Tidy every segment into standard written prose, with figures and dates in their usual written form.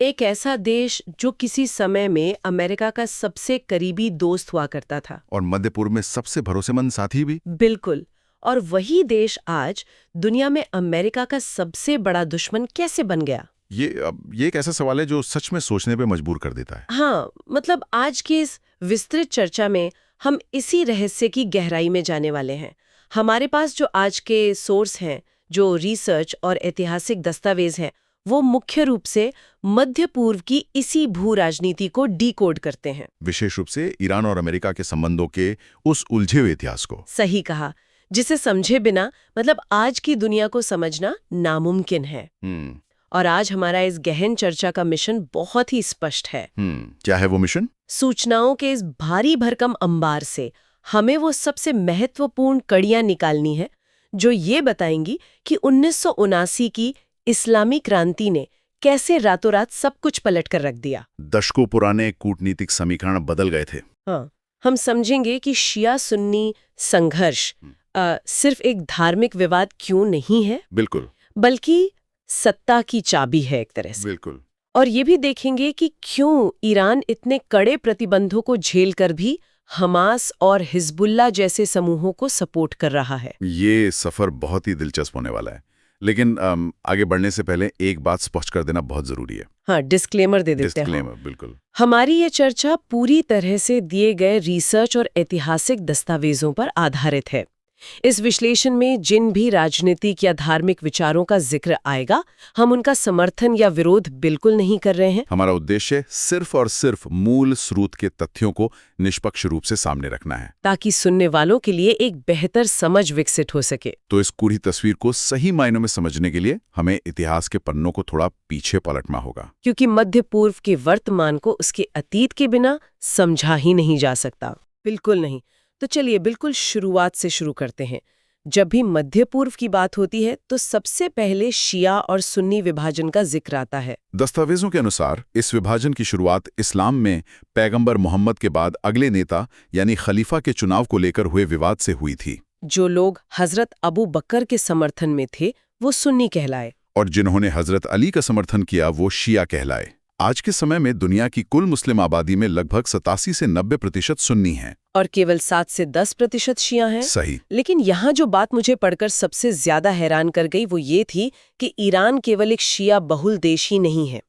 एक ऐसा देश जो किसी समय में अमेरिका का सबसे करीबी दोस्त हुआ करता था। और मध्य पूर्व में सबसे भरोसेमंद साथी भी। बिल्कुल। और वही देश आज दुनिया में अमेरिका का सबसे बड़ा दुश्मन कैसे बन गया? ये एक ऐसा सवाल है जो सच में सोचने पे मजबूर कर देता है। हाँ, मतलब आज की इस विस्तृत चर्चा में हम इसी रहस्य की गहराई में जाने वाले हैं। हमारे पास जो आज के सोर्स हैं, जो रिसर्च और ऐतिहासिक दस्तावेज हैं, वो मुख्य रूप से मध्य पूर्व की इसी भू राजनीति को डीकोड करते हैं। विशेष रूप से ईरान और अमेरिका के संबंधों के उस उलझे हुए इतिहास को। सही कहा, जिसे समझे बिना मतलब आज की दुनिया को समझना नामुमकिन है। और आज हमारा इस गहन चर्चा का मिशन बहुत ही स्पष्ट है। क्या है वो मिशन? सूचनाओं के इस भारी भरकम अंबार से हमें वो सबसे महत्वपूर्ण कड़ियां निकालनी है जो ये बताएंगी कि 1979 की इस्लामी क्रांति ने कैसे रातों रात सब कुछ पलट कर रख दिया। दशकों पुराने कूटनीतिक समीकरण बदल गए थे। हाँ, हम समझेंगे कि शिया सुन्नी संघर्ष सिर्फ एक धार्मिक विवाद क्यों नहीं है, बिल्कुल, बल्कि सत्ता की चाबी है एक तरह से। बिल्कुल। और ये भी देखेंगे कि क्यों ईरान इतने कड़े प्रतिबंधों को झेल कर भी हमास और हिजबुल्लाह जैसे समूहों को सपोर्ट कर रहा है। ये सफर बहुत ही दिलचस्प होने वाला है, लेकिन आगे बढ़ने से पहले एक बात स्पष्ट कर देना बहुत जरूरी है। हाँ, डिस्क्लेमर दे देते हैं। डिस्क्लेमर, बिल्कुल। हमारी ये चर्चा पूरी तरह से दिए गए रिसर्च और ऐतिहासिक दस्तावेजों पर आधारित है। इस विश्लेषण में जिन भी राजनीतिक या धार्मिक विचारों का जिक्र आएगा, हम उनका समर्थन या विरोध बिल्कुल नहीं कर रहे हैं। हमारा उद्देश्य सिर्फ और सिर्फ मूल स्रोत के तथ्यों को निष्पक्ष रूप से सामने रखना है, ताकि सुनने वालों के लिए एक बेहतर समझ विकसित हो सके। तो इस पूरी तस्वीर को सही मायनों में समझने के लिए हमें इतिहास के पन्नों को थोड़ा पीछे पलटना होगा, क्योंकि मध्य पूर्व के वर्तमान को उसके अतीत के बिना समझा ही नहीं जा सकता। बिल्कुल नहीं। तो चलिए बिल्कुल शुरुआत से शुरू करते हैं। जब भी मध्य पूर्व की बात होती है तो सबसे पहले शिया और सुन्नी विभाजन का जिक्र आता है। दस्तावेजों के अनुसार इस विभाजन की शुरुआत इस्लाम में पैगंबर मोहम्मद के बाद अगले नेता यानी खलीफा के चुनाव को लेकर हुए विवाद से हुई थी। जो लोग हजरत अबू बकर के समर्थन में थे वो सुन्नी कहलाए, और जिन्होंने हजरत अली का समर्थन किया वो शिया कहलाए। आज के समय में दुनिया की कुल मुस्लिम आबादी में लगभग 87 से 90% सुन्नी हैं और केवल 7 से 10% शिया हैं। सही। लेकिन यहाँ जो बात मुझे पढ़कर सबसे ज्यादा हैरान कर गई वो ये थी कि ईरान केवल एक शिया बहुल देश ही नहीं है।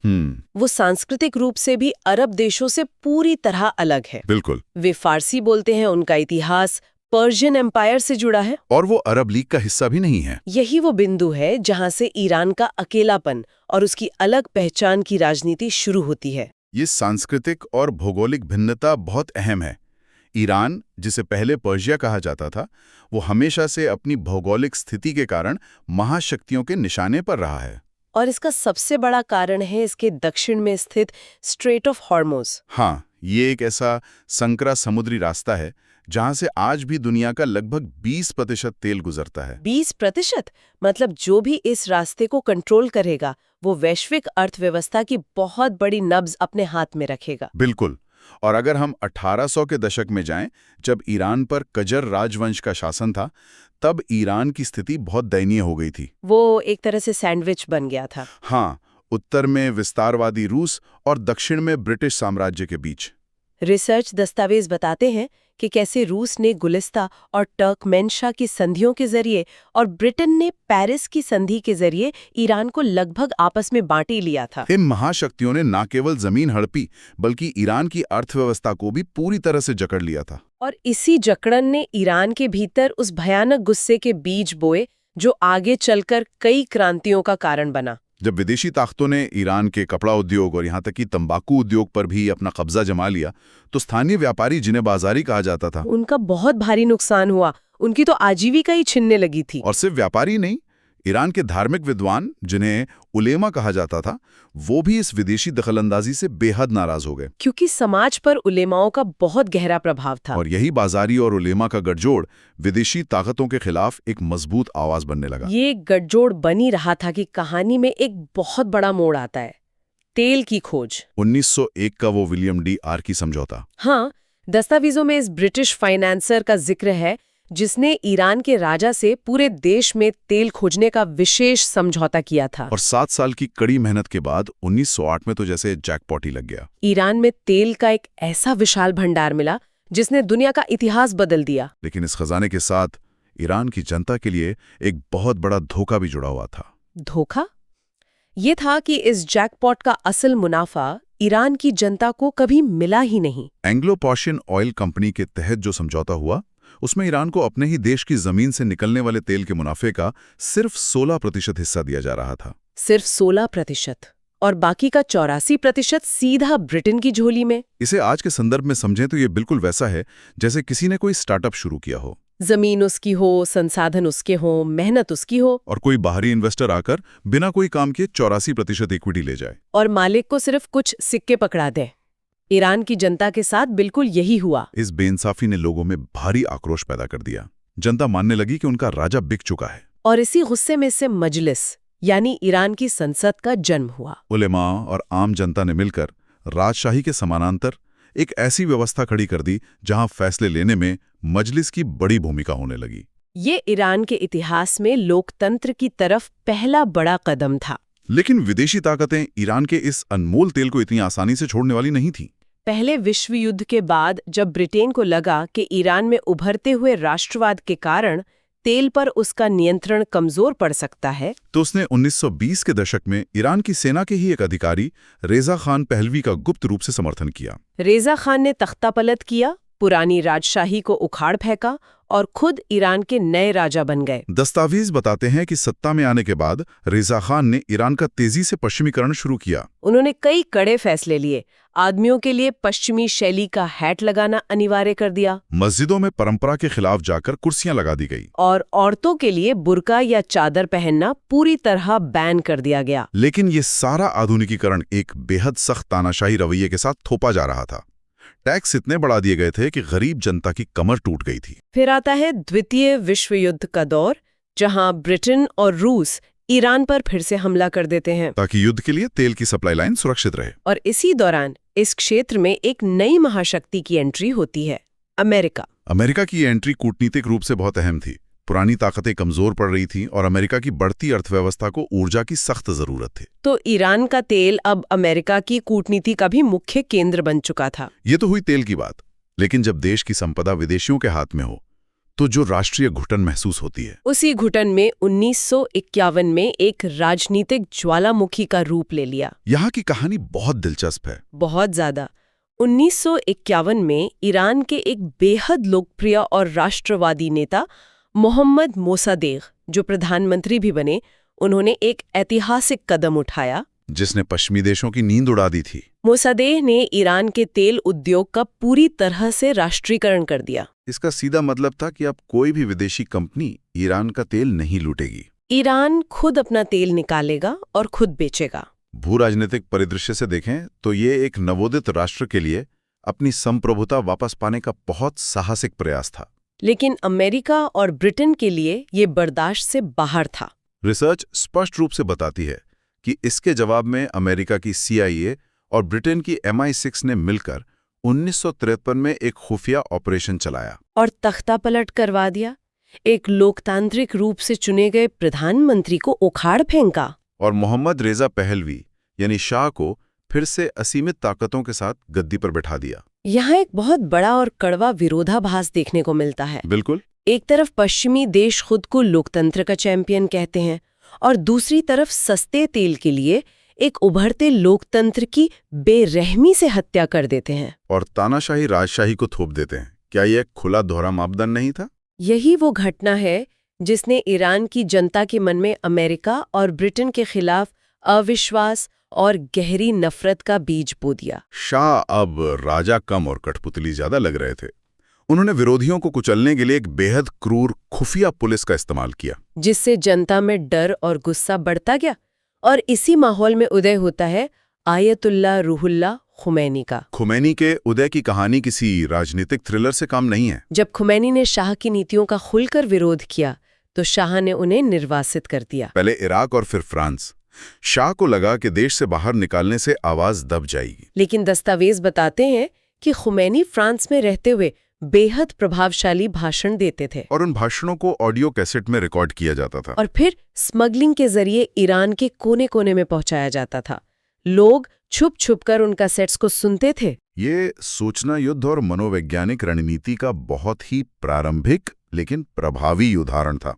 वो सांस्कृतिक रूप से भी अरब देशों से पूरी तरह अलग है। बिल्कुल। वे फारसी बोलते हैं, उनका इतिहास पर्शियन एम्पायर से जुड़ा है, और वो अरब लीग का हिस्सा भी नहीं है। यही वो बिंदु है जहाँ से ईरान का अकेलापन और उसकी अलग पहचान की राजनीति शुरू होती है। ये सांस्कृतिक और भौगोलिक भिन्नता बहुत अहम है। ईरान, जिसे पहले पर्शिया कहा जाता था, वो हमेशा से अपनी भौगोलिक स्थिति के कारण महाशक्तियों के निशाने पर रहा है। और इसका सबसे बड़ा कारण है इसके दक्षिण में स्थित स्ट्रेट ऑफ हॉर्मुज। हाँ, ये एक ऐसा संकरा समुद्री रास्ता है जहां से आज भी दुनिया का लगभग 20% तेल गुजरता है। 20%? मतलब जो भी इस रास्ते को कंट्रोल करेगा वो वैश्विक अर्थव्यवस्था की बहुत बड़ी नब्ज अपने हाथ में रखेगा। बिल्कुल। और अगर हम 1800 के दशक में जाएं, जब ईरान पर कजर राजवंश का शासन था, तब ईरान की स्थिति बहुत दयनीय हो गई थी। वो एक तरह से सैंडविच बन गया था। हाँ, उत्तर में विस्तारवादी रूस और दक्षिण में ब्रिटिश साम्राज्य के बीच। रिसर्च दस्तावेज बताते हैं कि कैसे रूस ने गुलिस्ता और टर्कमेनशाह की संधियों के जरिए और ब्रिटेन ने पेरिस की संधि के जरिए ईरान को लगभग आपस में बांट ही लिया था। इन महाशक्तियों ने न केवल जमीन हड़पी बल्कि ईरान की अर्थव्यवस्था को भी पूरी तरह से जकड़ लिया था। और इसी जकड़न ने ईरान के भीतर उस भयानक गुस्से के बीज बोए जो आगे चलकर कई क्रांतियों का कारण बना। जब विदेशी ताकतों ने ईरान के कपड़ा उद्योग और यहाँ तक कि तंबाकू उद्योग पर भी अपना कब्जा जमा लिया, तो स्थानीय व्यापारी, जिन्हें बाजारी कहा जाता था, उनका बहुत भारी नुकसान हुआ। उनकी तो आजीविका ही छिनने लगी थी। और सिर्फ व्यापारी नहीं, ईरान के धार्मिक विद्वान, जिन्हें उलेमा कहा जाता था, वो भी इस विदेशी दखलंदाजी से बेहद नाराज हो गए, क्योंकि समाज पर उलेमाओं का बहुत गहरा प्रभाव था। और यही बाजारी और उलेमा का गठजोड़ विदेशी ताकतों के खिलाफ एक मजबूत आवाज बनने लगा। ये गठजोड़ बनी रहा था कि कहानी में एक बहुत बड़ा मोड़ आता है, तेल की खोज। 1901 का वो विलियम डी आर्की समझौता। हाँ, दस्तावेजों में इस ब्रिटिश फाइनेंसर का जिक्र है जिसने ईरान के राजा से पूरे देश में तेल खोजने का विशेष समझौता किया था। और 7 साल की कड़ी मेहनत के बाद 1908 में तो जैसे जैकपॉट ही लग गया। ईरान में तेल का एक ऐसा विशाल भंडार मिला जिसने दुनिया का इतिहास बदल दिया। लेकिन इस खजाने के साथ ईरान की जनता के लिए एक बहुत बड़ा धोखा भी जुड़ा हुआ था। धोखा? ये था कि इस जैकपॉट का असल मुनाफा ईरान की जनता को कभी मिला ही नहीं। एंग्लो पर्शियन ऑयल कंपनी के तहत जो समझौता हुआ, उसमें ईरान को अपने ही देश की जमीन से निकलने वाले तेल के मुनाफे का सिर्फ 16% हिस्सा दिया जा रहा था। सिर्फ 16%? और बाकी का 84% सीधा ब्रिटेन की झोली में। इसे आज के संदर्भ में समझें तो ये बिल्कुल वैसा है जैसे किसी ने कोई स्टार्टअप शुरू किया हो। जमीन उसकी हो, संसाधन उसके हो, मेहनत उसकी हो, और कोई बाहरी इन्वेस्टर आकर बिना कोई काम किए 84% इक्विटी ले जाए और मालिक को सिर्फ कुछ सिक्के पकड़ा दे। ईरान की जनता के साथ बिल्कुल यही हुआ। इस बेइंसाफी ने लोगों में भारी आक्रोश पैदा कर दिया। जनता मानने लगी कि उनका राजा बिक चुका है। और इसी गुस्से में से मजलिस यानी ईरान की संसद का जन्म हुआ। उलेमा और आम जनता ने मिलकर राजशाही के समानांतर एक ऐसी व्यवस्था खड़ी कर दी जहां फैसले लेने में मजलिस की बड़ी भूमिका होने लगी। ये ईरान के इतिहास में लोकतंत्र की तरफ पहला बड़ा कदम था। लेकिन विदेशी ताकतें ईरान के इस अनमोल तेल को इतनी आसानी से छोड़ने वाली नहीं थीं। पहले विश्व युद्ध के बाद जब ब्रिटेन को लगा कि ईरान में उभरते हुए राष्ट्रवाद के कारण तेल पर उसका नियंत्रण कमजोर पड़ सकता है, तो उसने 1920 के दशक में ईरान की सेना के ही एक अधिकारी रेजा खान पहलवी का गुप्त रूप से समर्थन किया। रेजा खान ने तख्तापलट किया, पुरानी राजशाही को उखाड़ फेंका और खुद ईरान के नए राजा बन गए। दस्तावेज बताते हैं कि सत्ता में आने के बाद रेजा खान ने ईरान का तेजी से पश्चिमीकरण शुरू किया। उन्होंने कई कड़े फैसले लिए। आदमियों के लिए पश्चिमी शैली का हैट लगाना अनिवार्य कर दिया। मस्जिदों में परंपरा के खिलाफ जाकर कुर्सियां लगा दी गई। और औरतों के लिए बुर्का या चादर पहनना पूरी तरह बैन कर दिया गया। लेकिन ये सारा आधुनिकीकरण एक बेहद सख्त तानाशाही रवैये के साथ थोपा जा रहा था। टैक्स इतने बढ़ा दिए गए थे कि गरीब जनता की कमर टूट गई थी। फिर आता है द्वितीय विश्व युद्ध का दौर, जहां ब्रिटेन और रूस ईरान पर फिर से हमला कर देते हैं ताकि युद्ध के लिए तेल की सप्लाई लाइन सुरक्षित रहे। और इसी दौरान इस क्षेत्र में एक नई महाशक्ति की एंट्री होती है, अमेरिका। अमेरिका की एंट्री कूटनीतिक रूप से बहुत अहम थी। पुरानी ताकतें कमजोर पड़ रही थीं और अमेरिका की बढ़ती अर्थव्यवस्था को ऊर्जा की सख्त जरूरत थी। तो ईरान का तेल अब अमेरिका की कूटनीति का भी मुख्य केंद्र बन चुका था। ये तो हुई तेल की बात, लेकिन जब देश की संपदा विदेशियों के हाथ में हो तो जो राष्ट्रीय घुटन महसूस होती है। उसी घुटन में 1951 में एक राजनीतिक ज्वालामुखी का रूप ले लिया। यहाँ की कहानी बहुत दिलचस्प है। बहुत ज्यादा। 1951 में ईरान के एक बेहद लोकप्रिय और राष्ट्रवादी नेता मोहम्मद मोसादेग, जो प्रधानमंत्री भी बने, उन्होंने एक ऐतिहासिक कदम उठाया जिसने पश्चिमी देशों की नींद उड़ा दी थी। मोसादेग ने ईरान के तेल उद्योग का पूरी तरह से राष्ट्रीयकरण कर दिया। इसका सीधा मतलब था कि अब कोई भी विदेशी कंपनी ईरान का तेल नहीं लूटेगी। ईरान खुद अपना तेल निकालेगा और खुद बेचेगा। भू राजनीतिक परिदृश्य से देखें तो ये एक नवोदित राष्ट्र के लिए अपनी संप्रभुता वापस पाने का बहुत साहसिक प्रयास था। लेकिन अमेरिका और ब्रिटेन के लिए ये बर्दाश्त से बाहर था। रिसर्च स्पष्ट रूप से बताती है कि इसके जवाब में अमेरिका की CIA और ब्रिटेन की MI6 ने मिलकर 1953 में एक खुफिया ऑपरेशन चलाया और तख्तापलट करवा दिया। एक लोकतांत्रिक रूप से चुने गए प्रधानमंत्री को उखाड़ फेंका और मोहम्मद रेजा पहलवी यानी शाह को फिर से असीमित ताकतों के साथ गद्दी पर बैठा दिया। यहाँ एक बहुत बड़ा और कड़वा विरोधाभास देखने को मिलता है। बिल्कुल। एक तरफ पश्चिमी देश खुद को लोकतंत्र का चैंपियन कहते हैं और दूसरी तरफ सस्ते तेल के लिए एक उभरते लोकतंत्र की बेरहमी से हत्या कर देते हैं और तानाशाही राजशाही को थोप देते हैं। क्या यह खुला दोहरा मापदंड नहीं था? यही वो घटना है जिसने ईरान की जनता के मन में अमेरिका और ब्रिटेन के खिलाफ अविश्वास और गहरी नफरत का बीज बो दिया। शाह अब राजा कम और कठपुतली ज्यादा लग रहे थे। उन्होंने विरोधियों को कुचलने के लिए एक बेहद क्रूर खुफिया पुलिस का इस्तेमाल किया, जिससे जनता में डर और गुस्सा बढ़ता गया। और इसी माहौल में उदय होता है आयतुल्लाह रूहुल्लाह खुमैनी का। खुमैनी के उदय की कहानी किसी राजनीतिक थ्रिलर से कम नहीं है। जब खुमैनी ने शाह की नीतियों का खुलकर विरोध किया तो शाह ने उन्हें निर्वासित कर दिया। पहले इराक और फिर फ्रांस। शाह को लगा कि देश से बाहर निकालने से आवाज दब जाएगी। लेकिन दस्तावेज बताते हैं कि खुमैनी फ्रांस में रहते हुए बेहद प्रभावशाली भाषण देते थे और उन भाषणों को ऑडियो कैसेट में रिकॉर्ड किया जाता था। और फिर स्मगलिंग के जरिए ईरान के कोने-कोने में पहुंचाया जाता था। लोग छुप-छुप कर उन कैसेट्स को सुनते थे। ये सूचना युद्ध और मनोवैज्ञानिक रणनीति का बहुत ही प्रारंभिक लेकिन प्रभावी उदाहरण था।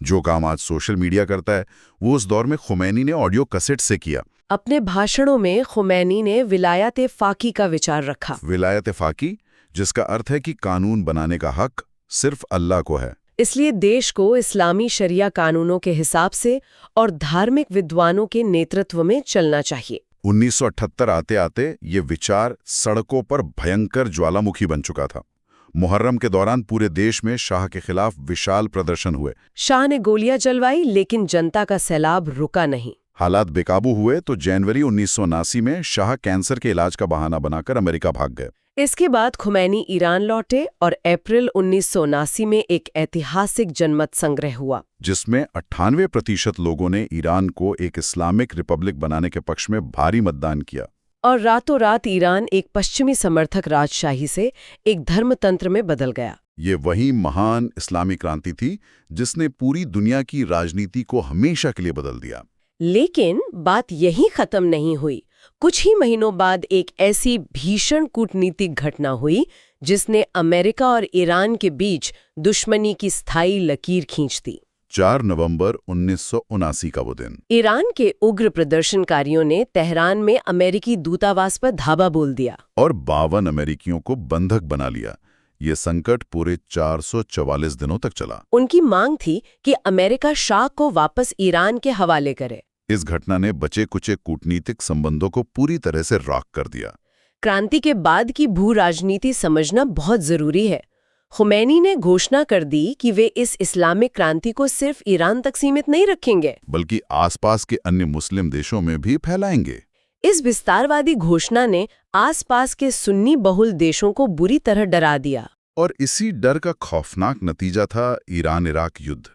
जो काम आज सोशल मीडिया करता है वो उस दौर में खुमैनी ने ऑडियो कैसेट से किया। अपने भाषणों में खुमैनी ने विलायत फाकी का विचार रखा। विलायत फाकी, जिसका अर्थ है कि कानून बनाने का हक सिर्फ अल्लाह को है। इसलिए देश को इस्लामी शरिया कानूनों के हिसाब से और धार्मिक विद्वानों के नेतृत्व में चलना चाहिए। 1978 आते आते ये विचार सड़कों पर भयंकर ज्वालामुखी बन चुका था। मुहर्रम के दौरान पूरे देश में शाह के खिलाफ विशाल प्रदर्शन हुए। शाह ने गोलियां चलवाई, लेकिन जनता का सैलाब रुका नहीं। हालात बेकाबू हुए तो जनवरी 1979 में शाह कैंसर के इलाज का बहाना बनाकर अमेरिका भाग गए। इसके बाद खुमैनी ईरान लौटे और अप्रैल 1979 में एक ऐतिहासिक जनमत संग्रह हुआ, जिसमें 98% लोगों ने ईरान को एक इस्लामिक रिपब्लिक बनाने के पक्ष में भारी मतदान किया। और रातों रात ईरान एक पश्चिमी समर्थक राजशाही से एक धर्मतंत्र में बदल गया। ये वही महान इस्लामी क्रांति थी जिसने पूरी दुनिया की राजनीति को हमेशा के लिए बदल दिया। लेकिन बात यहीं खत्म नहीं हुई। कुछ ही महीनों बाद एक ऐसी भीषण कूटनीतिक घटना हुई जिसने अमेरिका और ईरान के बीच दुश्मनी की स्थायी लकीर खींच दी। 4 नवंबर 1979 का वो दिन। ईरान के उग्र प्रदर्शनकारियों ने तेहरान में अमेरिकी दूतावास पर धावा बोल दिया और 52 अमेरिकियों को बंधक बना लिया। ये संकट पूरे 444 दिनों तक चला। उनकी मांग थी कि अमेरिका शाह को वापस ईरान के हवाले करे। इस घटना ने बचे कुचे कूटनीतिक संबंधों को पूरी तरह से राख कर दिया। क्रांति के बाद की भू राजनीति समझना बहुत जरूरी है। खुमैनी ने घोषणा कर दी कि वे इस इस्लामिक क्रांति को सिर्फ ईरान तक सीमित नहीं रखेंगे, बल्कि आसपास के अन्य मुस्लिम देशों में भी फैलाएंगे। इस विस्तारवादी घोषणा ने आसपास के सुन्नी बहुल देशों को बुरी तरह डरा दिया। और इसी डर का खौफनाक नतीजा था ईरान-इराक युद्ध।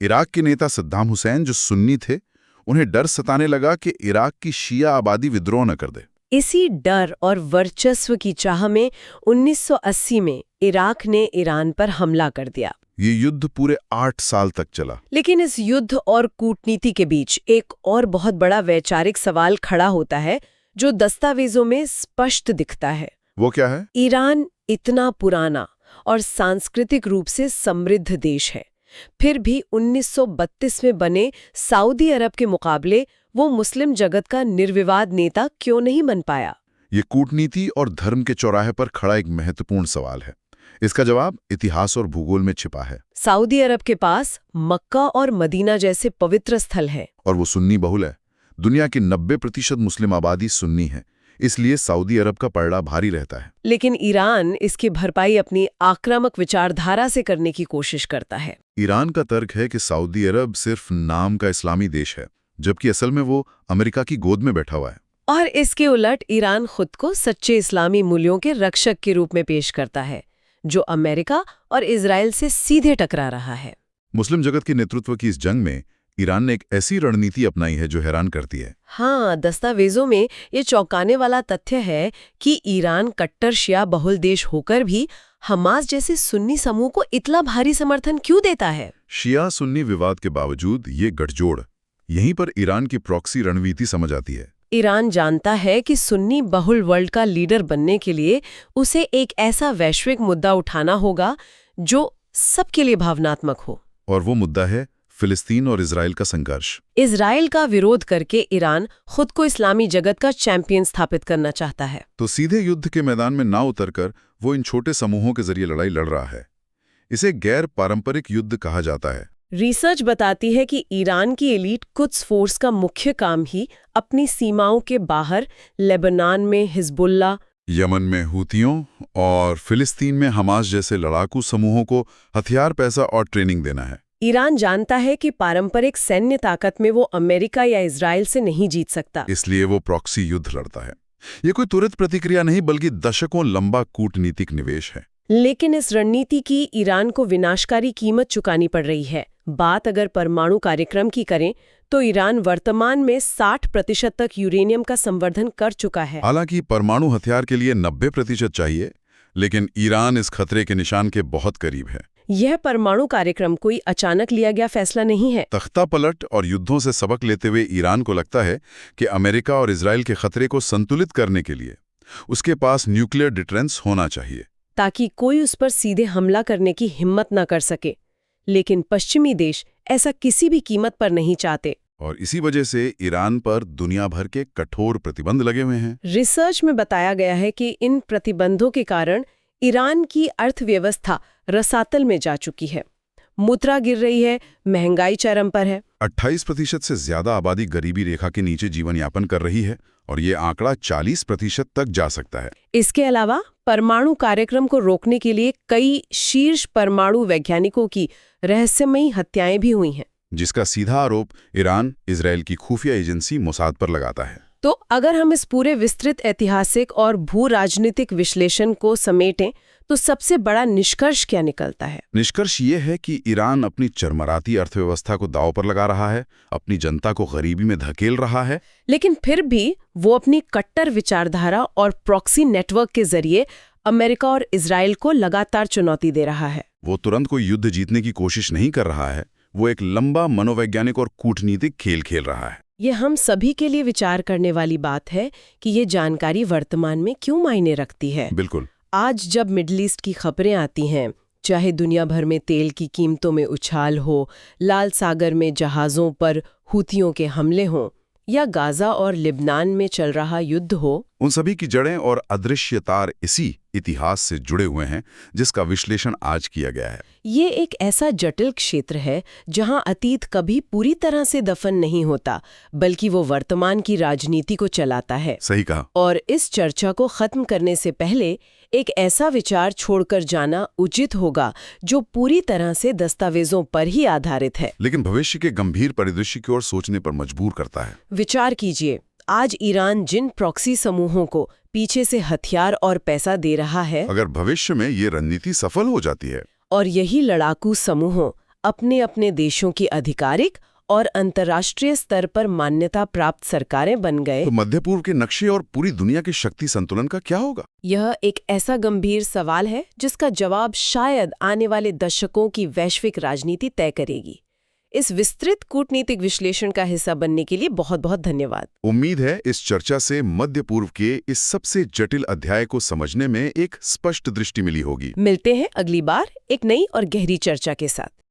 इराक के नेता सद्दाम हुसैन, जो सुन्नी थे, उन्हें डर सताने लगा कि इराक की शिया आबादी विद्रोह न कर दे। इसी डर और वर्चस्व की चाह में 1980 में इराक ने ईरान पर हमला कर दिया। ये युद्ध पूरे 8 साल तक चला। लेकिन इस युद्ध और कूटनीति के बीच एक और बहुत बड़ा वैचारिक सवाल खड़ा होता है, जो दस्तावेजों में स्पष्ट दिखता है। वो क्या है? ईरान इतना पुराना और सांस्कृतिक रूप से समृद्ध देश है, फिर भी 1932 में बने सऊदी अरब के मुकाबले वो मुस्लिम जगत का निर्विवाद नेता क्यों नहीं बन पाया? ये कूटनीति और धर्म के चौराहे पर खड़ा एक महत्वपूर्ण सवाल है। इसका जवाब इतिहास और भूगोल में छिपा है। सऊदी अरब के पास मक्का और मदीना जैसे पवित्र स्थल हैं। और वो सुन्नी बहुल है। दुनिया की 90% मुस्लिम आबादी सुन्नी है, इसलिए सऊदी अरब का पलड़ा भारी रहता है। लेकिन ईरान इसकी भरपाई अपनी आक्रामक विचारधारा से करने की कोशिश करता है। ईरान का तर्क है कि सऊदी अरब सिर्फ नाम का इस्लामी देश है, जबकि असल में वो अमेरिका की गोद में बैठा हुआ है। और इसके उलट ईरान खुद को सच्चे इस्लामी मूल्यों के रक्षक के रूप में पेश करता है, जो अमेरिका और इजराइल से सीधे टकरा रहा है। मुस्लिम जगत के नेतृत्व की इस जंग में ईरान ने एक ऐसी रणनीति अपनाई है जो हैरान करती है। हाँ, दस्तावेजों में ये चौंकाने वाला तथ्य है कि ईरान कट्टर शिया बहुल देश होकर भी हमास जैसे सुन्नी समूह को इतना भारी समर्थन क्यों देता है? शिया सुन्नी विवाद के बावजूद ये गठजोड़, यहीं पर ईरान की प्रॉक्सी रणनीति समझ आती है। ईरान जानता है कि सुन्नी बहुल वर्ल्ड का लीडर बनने के लिए उसे एक ऐसा वैश्विक मुद्दा उठाना होगा जो सबके लिए भावनात्मक हो। और वो मुद्दा है फिलिस्तीन और इजराइल का संघर्ष। इजराइल का विरोध करके ईरान खुद को इस्लामी जगत का चैंपियन स्थापित करना चाहता है। तो सीधे युद्ध के मैदान में ना उतरकर वो इन छोटे समूहों के जरिए लड़ाई लड़ रहा है। इसे गैर पारंपरिक युद्ध कहा जाता है। रिसर्च बताती है कि ईरान की एलीट कुद्स फोर्स का मुख्य काम ही अपनी सीमाओं के बाहर लेबनान में हिजबुल्ला, यमन में हूतियों और फिलिस्तीन में हमास जैसे लड़ाकू समूहों को हथियार, पैसा और ट्रेनिंग देना है। ईरान जानता है कि पारंपरिक सैन्य ताकत में वो अमेरिका या इजराइल से नहीं जीत सकता, इसलिए वो प्रॉक्सी युद्ध लड़ता है। ये कोई तुरंत प्रतिक्रिया नहीं, बल्कि दशकों लंबा कूटनीतिक निवेश है। लेकिन इस रणनीति की ईरान को विनाशकारी कीमत चुकानी पड़ रही है। बात अगर परमाणु कार्यक्रम की करें तो ईरान वर्तमान में 60% तक यूरेनियम का संवर्धन कर चुका है। हालांकि परमाणु हथियार के लिए 90% चाहिए, लेकिन ईरान इस खतरे के निशान के बहुत करीब है। यह परमाणु कार्यक्रम कोई अचानक लिया गया फैसला नहीं है। तख्ता पलट और युद्धों से सबक लेते हुए ईरान को लगता है कि अमेरिका और इजराइल के खतरे को संतुलित करने के लिए उसके पास न्यूक्लियर डिफेंस होना चाहिए, ताकि कोई उस पर सीधे हमला करने की हिम्मत न कर सके। लेकिन पश्चिमी देश ऐसा किसी भी कीमत पर नहीं चाहते, और इसी वजह से ईरान पर दुनिया भर के कठोर प्रतिबंध लगे हुए हैं। रिसर्च में बताया गया है कि इन प्रतिबंधों के कारण ईरान की अर्थव्यवस्था रसातल में जा चुकी है। मुद्रा गिर रही है, महंगाई चरम पर है। 28% से ज्यादा आबादी गरीबी रेखा के नीचे जीवन यापन कर रही है और ये आंकड़ा 40% तक जा सकता है। इसके अलावा परमाणु कार्यक्रम को रोकने के लिए कई शीर्ष परमाणु वैज्ञानिकों की रहस्यमयी हत्याएं भी हुई हैं, जिसका सीधा आरोप ईरान इजराइल की खुफिया एजेंसी मोसाद पर लगाता है। तो अगर हम इस पूरे विस्तृत ऐतिहासिक और भू राजनीतिक विश्लेषण को समेटें तो सबसे बड़ा निष्कर्ष क्या निकलता है? निष्कर्ष ये है कि ईरान अपनी चरमराती अर्थव्यवस्था को दांव पर लगा रहा है, अपनी जनता को गरीबी में धकेल रहा है, लेकिन फिर भी वो अपनी कट्टर विचारधारा और प्रॉक्सी नेटवर्क के जरिए अमेरिका और इजराइल को लगातार चुनौती दे रहा है। वो तुरंत कोई युद्ध जीतने की कोशिश नहीं कर रहा है, वो एक लंबा मनोवैज्ञानिक और कूटनीतिक खेल खेल रहा है। ये हम सभी के लिए विचार करने वाली बात है कि ये जानकारी वर्तमान में क्यों मायने रखती है। बिल्कुल। आज जब मिडिल ईस्ट की खबरें आती हैं, चाहे दुनिया भर में तेल की कीमतों में उछाल हो, लाल सागर में जहाज़ों पर हुतियों के हमले हों, या गाजा और लिबनान में चल रहा युद्ध हो, उन सभी की जड़ें और अदृश्य तार इसी इतिहास से जुड़े हुए हैं जिसका विश्लेषण आज किया गया है। ये एक ऐसा जटिल क्षेत्र है जहां अतीत कभी पूरी तरह से दफन नहीं होता, बल्कि वो वर्तमान की राजनीति को चलाता है। सही कहा। और इस चर्चा को खत्म करने से पहले एक ऐसा विचार छोड़कर जाना उचित होगा जो पूरी तरह से दस्तावेजों पर ही आधारित है, लेकिन भविष्य के गंभीर परिदृश्य की ओर सोचने पर मजबूर करता है। विचार कीजिए, आज ईरान जिन प्रॉक्सी समूहों को पीछे से हथियार और पैसा दे रहा है, अगर भविष्य में ये रणनीति सफल हो जाती है और यही लड़ाकू समूहों अपने अपने देशों की आधिकारिक और अंतर्राष्ट्रीय स्तर पर मान्यता प्राप्त सरकारें बन गए, तो मध्य पूर्व के नक्शे और पूरी दुनिया के शक्ति संतुलन का क्या होगा? यह एक ऐसा गंभीर सवाल है जिसका जवाब शायद आने वाले दशकों की वैश्विक राजनीति तय करेगी। इस विस्तृत कूटनीतिक विश्लेषण का हिस्सा बनने के लिए बहुत बहुत धन्यवाद। उम्मीद है इस चर्चा से मध्य पूर्व के इस सबसे जटिल अध्याय को समझने में एक स्पष्ट दृष्टि मिली होगी। मिलते हैं अगली बार एक नई और गहरी चर्चा के साथ।